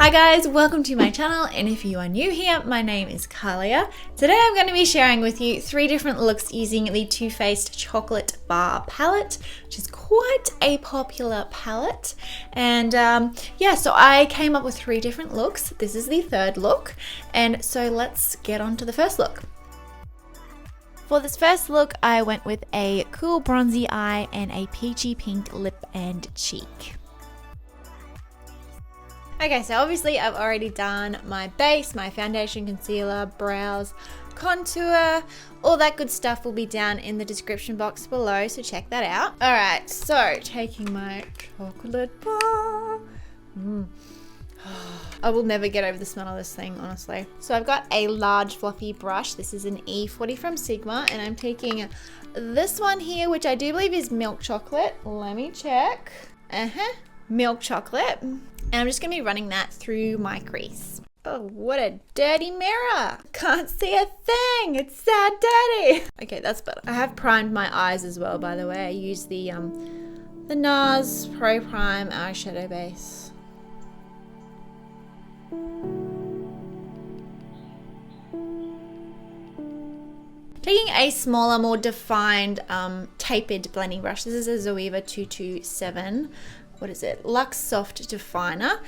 Hi guys, welcome to my channel, and if you are new here, my name is Kahlia. Today I'm going to be sharing with you 3 different looks using the Too Faced Chocolate Bar palette, which is quite a popular palette. And yeah, so I came up with 3 different looks. This is the 3rd look, and so let's get on to the first look. For this first look, I went with a cool bronzy eye and a peachy pink lip and cheek. Okay, so obviously I've already done my base, my foundation, concealer, brows, contour, all that good stuff will be down in the description box below, so check that out. Alright, so taking my chocolate bar. I will never get over the smell of this thing, honestly. So I've got a large fluffy brush. This is an E40 from Sigma, and I'm taking this one here, which I do believe is milk chocolate. Let me check. Milk chocolate. And I'm just going to be running that through my crease. Oh, what a dirty mirror. Can't see a thing. It's so dirty. Okay, that's better. I have primed my eyes as well, by the way. I use the NARS Pro Prime eyeshadow base. Taking a smaller, more defined, tapered blending brush. This is a Zoeva 227. What is it? Luxe Soft Definer,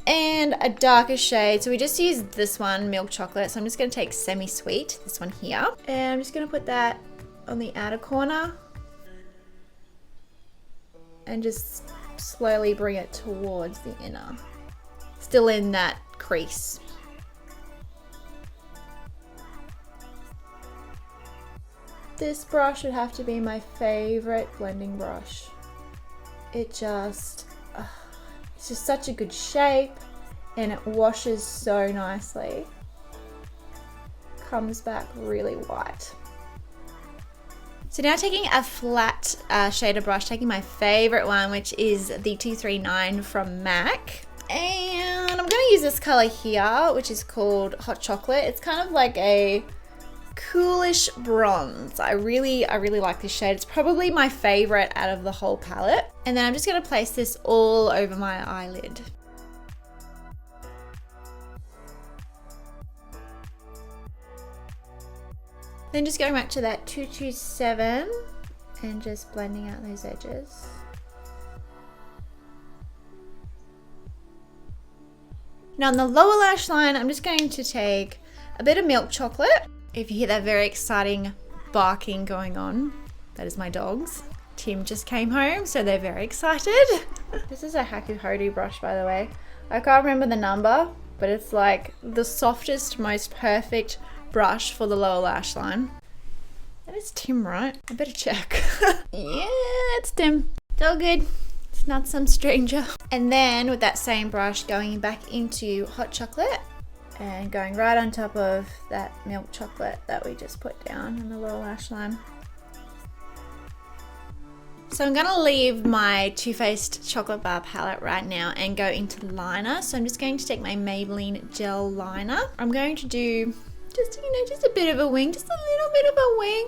and a darker shade. So we just used this one, milk chocolate. So I'm just going to take semi-sweet, this one here, and I'm just going to put that on the outer corner and just slowly bring it towards the inner, still in that crease. This brush would have to be my favorite blending brush. It's just such a good shape, and it washes so nicely. Comes back really white. So now taking a flat shader brush, taking my favorite one, which is the 239 from MAC. And I'm going to use this color here, which is called Hot Chocolate. It's kind of like a coolish bronze. I really like this shade. It's probably my favorite out of the whole palette. And then I'm just going to place this all over my eyelid. Then just going back to that 227 and just blending out those edges. Now on the lower lash line, I'm just going to take a bit of milk chocolate. If you hear that very exciting barking going on, that is my dogs. Tim just came home, so they're very excited. This is a Haku Hodu brush, by the way. I can't remember the number, but it's like the softest, most perfect brush for the lower lash line. That is Tim, right? I better check. Yeah, it's Tim. It's all good. It's not some stranger. And then with that same brush, going back into Hot Chocolate, and going right on top of that milk chocolate that we just put down in the lower lash line. So I'm gonna leave my Too Faced Chocolate Bar palette right now and go into liner. So I'm just going to take my Maybelline Gel Liner. I'm going to do just a bit of a wing, just a little bit of a wing.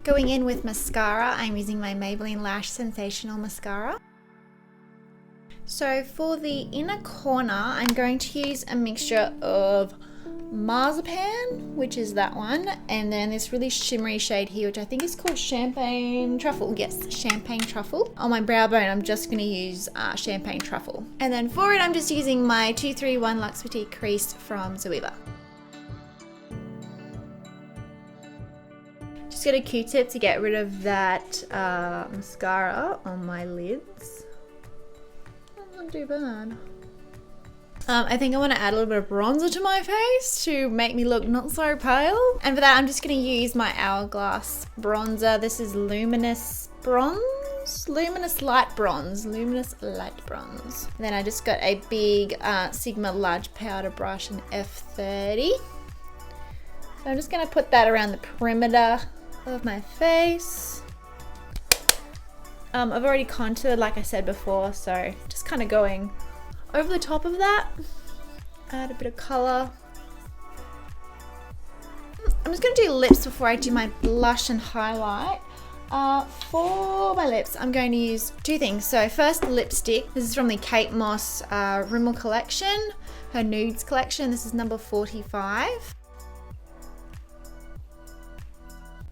Going in with mascara, I'm using my Maybelline Lash Sensational Mascara. So for the inner corner, I'm going to use a mixture of Marzipan, which is that one, and then this really shimmery shade here, which I think is called Champagne Truffle. Yes, Champagne Truffle. On my brow bone, I'm just going to use Champagne Truffle. And then for it, I'm just using my 231 Luxe Petite Crease from Zoeva. Just got a Q-tip to get rid of that mascara on my lids. Not too bad. I think I want to add a little bit of bronzer to my face to make me look not so pale. And for that, I'm just going to use my Hourglass bronzer. This is Luminous Bronze? Luminous Light Bronze. Luminous Light Bronze. And then I just got a big Sigma large powder brush, an F30. So I'm just going to put that around the perimeter of my face. I've already contoured, like I said before, so just kind of going over the top of that. Add a bit of color. I'm just going to do lips before I do my blush and highlight. For my lips, I'm going to use two things. So first, lipstick. This is from the Kate Moss Rimmel collection, her nudes collection. This is number 45.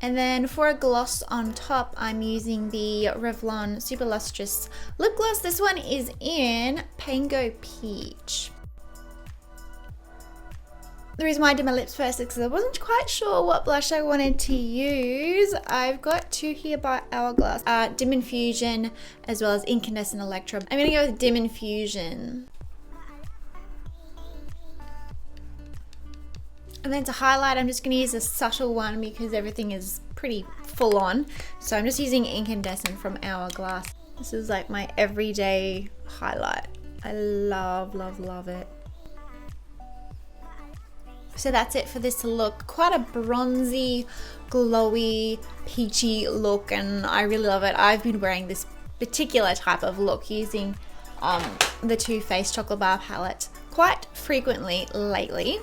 And then for a gloss on top, I'm using the Revlon Super Lustrous Lip Gloss. This one is in Pango Peach. The reason why I did my lips first is because I wasn't quite sure what blush I wanted to use. I've got two here by Hourglass, Dim Infusion as well as Incandescent Electro. I'm gonna go with Dim Infusion. And then to highlight, I'm just gonna use a subtle one because everything is pretty full on. So I'm just using Incandescent from Hourglass. This is like my everyday highlight. I love, love, love it. So that's it for this look. Quite a bronzy, glowy, peachy look, and I really love it. I've been wearing this particular type of look using the Too Faced Chocolate Bar palette quite frequently lately.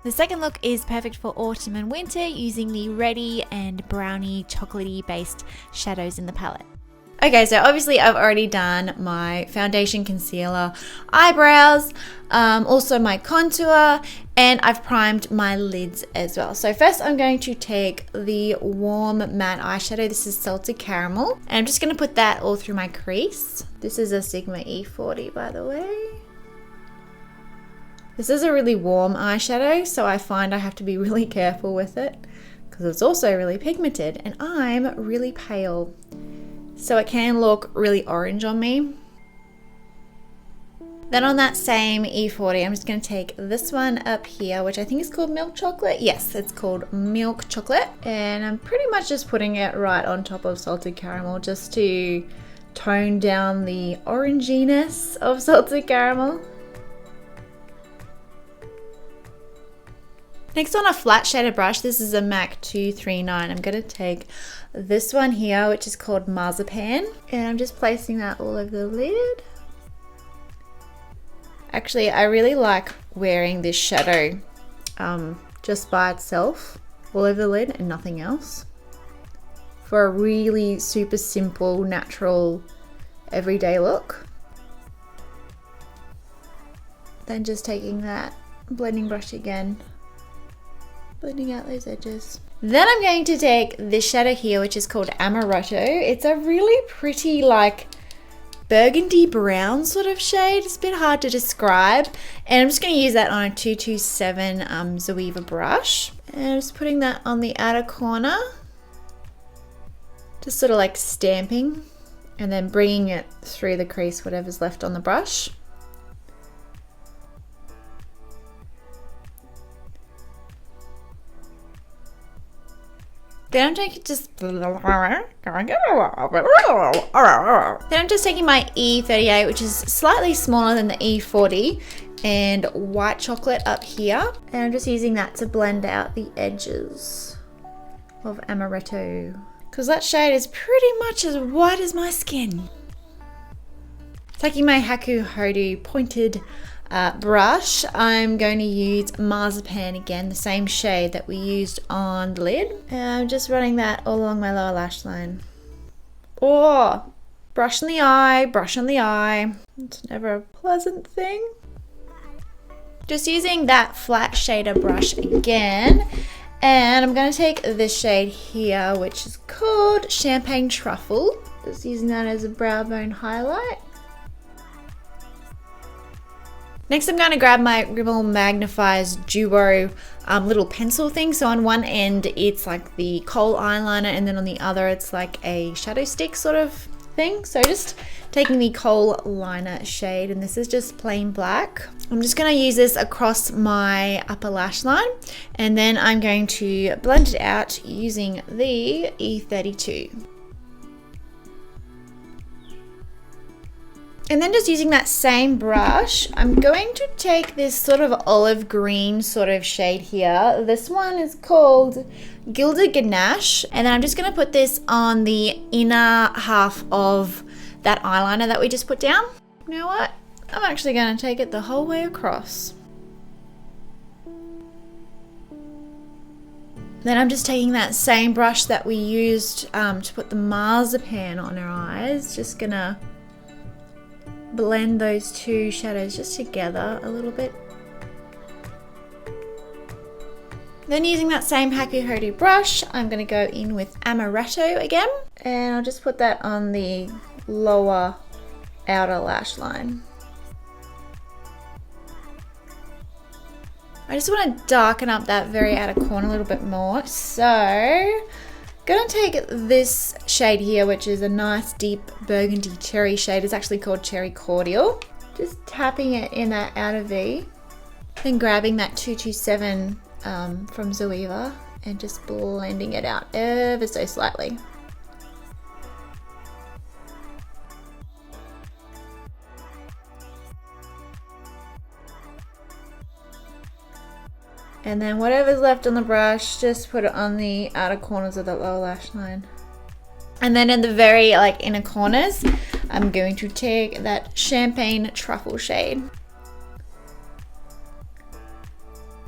The second look is perfect for autumn and winter using the reddy and brownie chocolatey based shadows in the palette. Okay, so obviously I've already done my foundation, concealer, eyebrows, also my contour, and I've primed my lids as well. So first I'm going to take the warm matte eyeshadow. This is Salted Caramel, and I'm just going to put that all through my crease. This is a Sigma E40, by the way. This is a really warm eyeshadow, so I find I have to be really careful with it because it's also really pigmented, and I'm really pale. So it can look really orange on me. Then on that same E40, I'm just going to take this one up here, which I think is called Milk Chocolate. Yes, it's called Milk Chocolate. And I'm pretty much just putting it right on top of Salted Caramel just to tone down the oranginess of Salted Caramel. Next, on a flat shaded brush, this is a MAC 239. I'm going to take this one here, which is called Marzipan, and I'm just placing that all over the lid. Actually, I really like wearing this shadow just by itself all over the lid and nothing else for a really super simple, natural, everyday look. Then just taking that blending brush again, blending out those edges. Then I'm going to take this shadow here, which is called Amaretto. It's a really pretty, like, burgundy brown sort of shade. It's a bit hard to describe. And I'm just going to use that on a 227 Zoeva brush. And I'm just putting that on the outer corner. Just sort of like stamping. And then bringing it through the crease, whatever's left on the brush. Then I'm taking then I'm just taking my E38, which is slightly smaller than the E40, and white chocolate up here, and I'm just using that to blend out the edges of Amaretto, because that shade is pretty much as white as my skin. Taking my Haku Hodu pointed brush, I'm going to use Marzipan again, the same shade that we used on the lid, and I'm just running that all along my lower lash line. Oh, brush on the eye, brush on the eye. It's never a pleasant thing. Just using that flat shader brush again, and I'm going to take this shade here, which is called Champagne Truffle. Just using that as a brow bone highlight. Next, I'm going to grab my Rimmel Magnifies Duo little pencil thing. So on one end, it's like the kohl eyeliner, and then on the other, it's like a shadow stick sort of thing. So just taking the kohl liner shade, and this is just plain black. I'm just going to use this across my upper lash line, and then I'm going to blend it out using the E32. And then just using that same brush, I'm going to take this sort of olive green sort of shade here. This one is called Gilded Ganache. And then I'm just going to put this on the inner half of that eyeliner that we just put down. You know what? I'm actually going to take it the whole way across. Then I'm just taking that same brush that we used to put the marzipan on our eyes. Just gonna blend those two shadows just together a little bit. Then using that same Haku Hodu brush, I'm gonna go in with Amaretto again. And I'll just put that on the lower outer lash line. I just want to darken up that very outer corner a little bit more. So, I'm going to take this shade here, which is a nice deep burgundy cherry shade. It's actually called Cherry Cordial. Just tapping it in that outer V. Then grabbing that 227 from Zoeva and just blending it out ever so slightly. And then whatever's left on the brush, just put it on the outer corners of the lower lash line. And then in the very inner corners, I'm going to take that Champagne Truffle shade.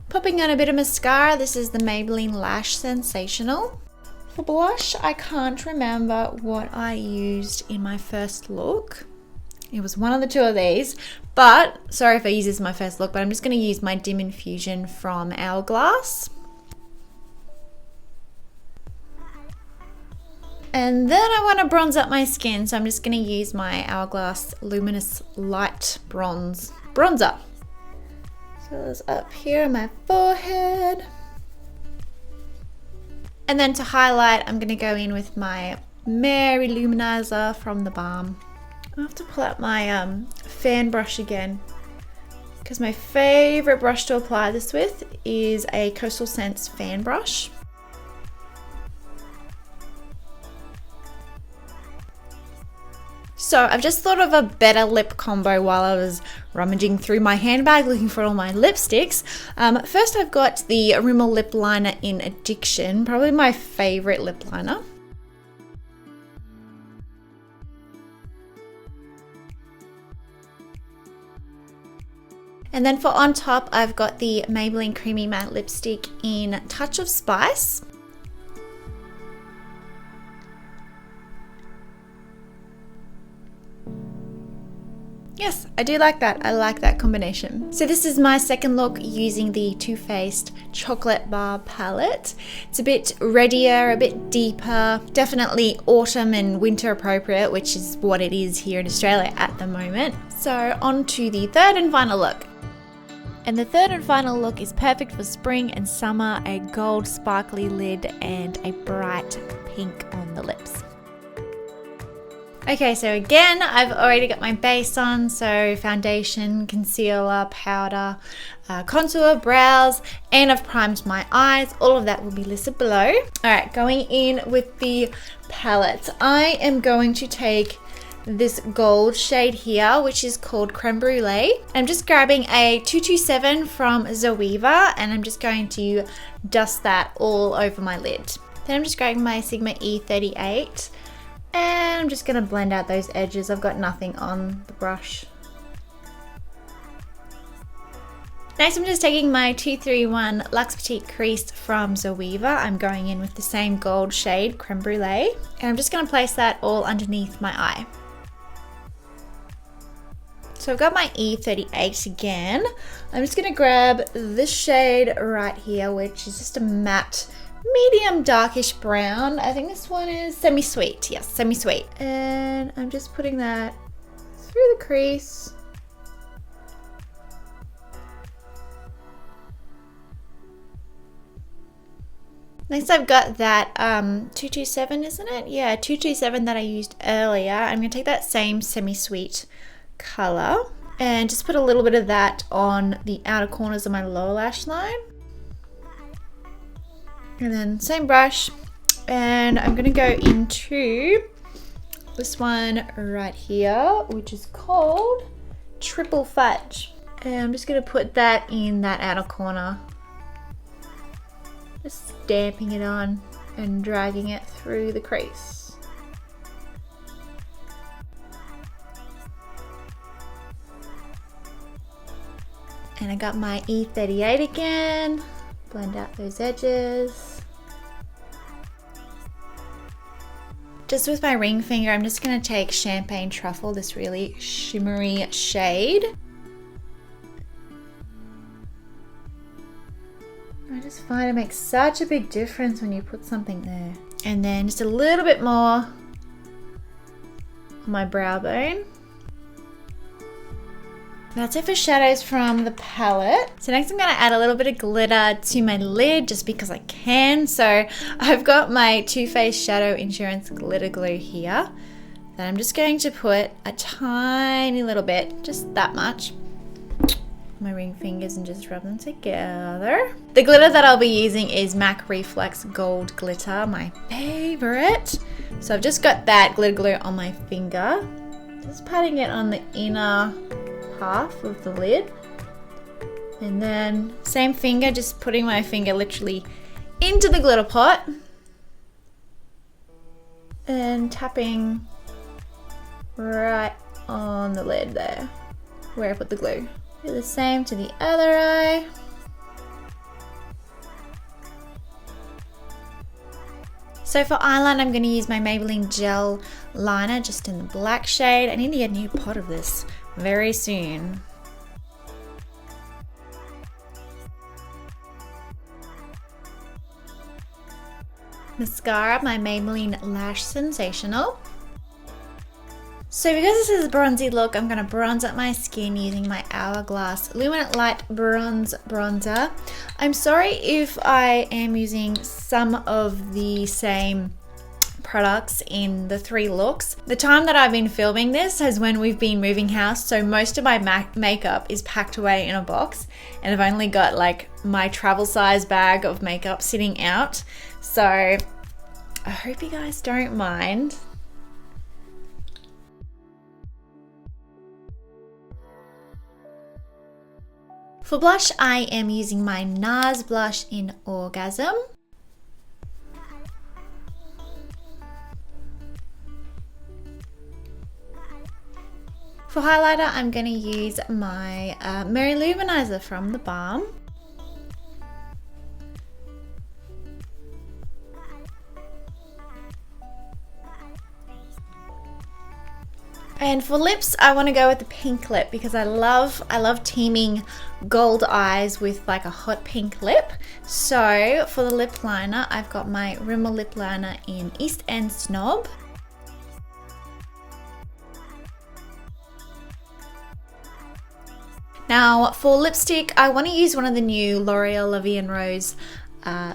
Popping on a bit of mascara, this is the Maybelline Lash Sensational. For blush, I can't remember what I used in my first look. It was one of the two of these, but sorry if I use this in my first look, but I'm just going to use my Dim Infusion from Hourglass. And then I want to bronze up my skin, so I'm just going to use my Hourglass Luminous Light Bronzer. So it's up here on my forehead. And then to highlight, I'm going to go in with my Mary Luminizer from the Balm. I have to pull out my fan brush again, because my favorite brush to apply this with is a Coastal Scents fan brush. So I've just thought of a better lip combo while I was rummaging through my handbag looking for all my lipsticks. First I've got the Rimmel lip liner in Addiction, probably my favorite lip liner. And then for on top, I've got the Maybelline Creamy Matte Lipstick in Touch of Spice. Yes, I do like that. I like that combination. So this is my second look using the Too Faced Chocolate Bar palette. It's a bit reddier, a bit deeper, definitely autumn and winter appropriate, which is what it is here in Australia at the moment. So on to the third and final look. And the third and final look is perfect for spring and summer, a gold sparkly lid and a bright pink on the lips. Okay, so again, I've already got my base on, so foundation, concealer, powder, contour, brows, and I've primed my eyes. All of that will be listed below. All right, going in with the palette. I am going to take this gold shade here, which is called Creme Brulee. I'm just grabbing a 227 from Zoeva, and I'm just going to dust that all over my lid. Then I'm just grabbing my Sigma E38, and I'm just gonna blend out those edges. I've got nothing on the brush. Next, I'm just taking my 231 Luxe Petite Crease from Zoeva. I'm going in with the same gold shade, Creme Brulee, and I'm just gonna place that all underneath my eye. So I've got my E38 again. I'm just gonna grab this shade right here, which is just a matte, medium darkish brown. I think this one is semi-sweet. Yes, semi-sweet. And I'm just putting that through the crease. Next I've got that 227, isn't it? Yeah, 227 that I used earlier. I'm gonna take that same semi-sweet color and just put a little bit of that on the outer corners of my lower lash line. And then same brush, and I'm gonna go into this one right here, which is called Triple Fudge. And I'm just gonna put that in that outer corner. Just stamping it on and dragging it through the crease. And I got my E38 again. Blend out those edges. Just with my ring finger, I'm just going to take Champagne Truffle, this really shimmery shade. I just find it makes such a big difference when you put something there. And then just a little bit more on my brow bone. That's it for shadows from the palette. So next I'm going to add a little bit of glitter to my lid just because I can. So I've got my Too Faced Shadow Insurance Glitter Glue here. Then I'm just going to put a tiny little bit, just that much, my ring fingers and just rub them together. The glitter that I'll be using is MAC Reflex Gold Glitter, my favorite. So I've just got that glitter glue on my finger. Just patting it on the inner half of the lid, and then same finger, just putting my finger literally into the glitter pot and tapping right on the lid there where I put the glue. Do the same to the other eye. So for eyeliner, I'm going to use my Maybelline Gel Liner just in the black shade. I need to get a new pot of this very soon. Mascara, my Maybelline Lash Sensational. So because this is a bronzy look, I'm going to bronze up my skin using my Hourglass Luminous Light Bronze Bronzer. I'm sorry if I am using some of the same products in the 3 looks. The time that I've been filming this is when we've been moving house, so most of my makeup is packed away in a box, and I've only got like my travel size bag of makeup sitting out. So I hope you guys don't mind. For blush, I am using my NARS blush in Orgasm. For highlighter, I'm going to use my Merry Luminizer from the Balm. And for lips, I want to go with the pink lip because I love teaming gold eyes with like a hot pink lip. So for the lip liner, I've got my Rimmel lip liner in East End Snob. Now for lipstick, I want to use one of the new L'Oreal La Vie en Rose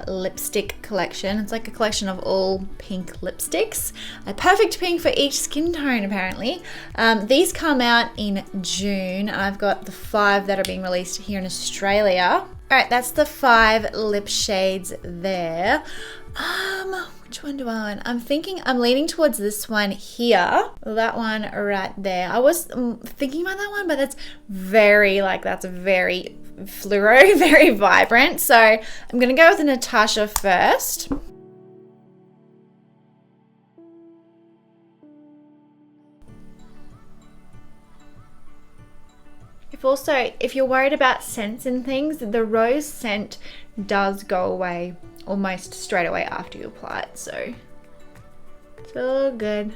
lipstick collection. It's like a collection of all pink lipsticks, a perfect pink for each skin tone apparently. These come out in June, and I've got the 5 that are being released here in Australia. Alright, that's the 5 lip shades there. Which one do I want? I'm leaning towards this one here. That one right there. I was thinking about that one, but that's very fluoro, very vibrant. So I'm gonna go with the Natasha first. If you're worried about scents and things, the rose scent does go away almost straight away after you apply it, so it's all good.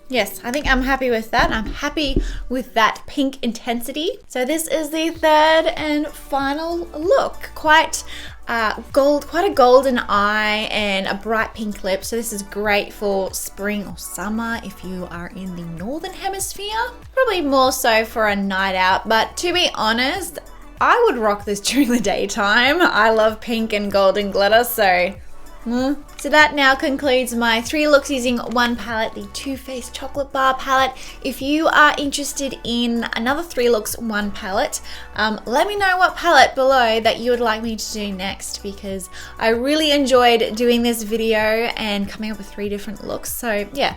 Yes, I think I'm happy with that. I'm happy with that pink intensity. So this is the 3rd and final look. Quite a golden eye and a bright pink lip. So this is great for spring or summer if you are in the northern hemisphere. Probably more so for a night out, but to be honest, I would rock this during the daytime. I love pink and golden glitter, so that now concludes my 3 looks using one palette, the Too Faced Chocolate Bar palette. If you are interested in another 3 looks, one palette, let me know what palette below that you would like me to do next, because I really enjoyed doing this video and coming up with 3 different looks. So yeah,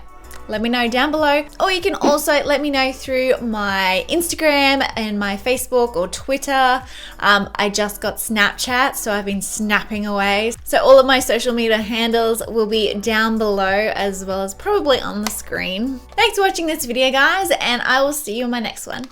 let me know down below, or you can also let me know through my Instagram and my Facebook or Twitter. I just got Snapchat, so I've been snapping away. So all of my social media handles will be down below, as well as probably on the screen. Thanks for watching this video, guys, and I will see you in my next one.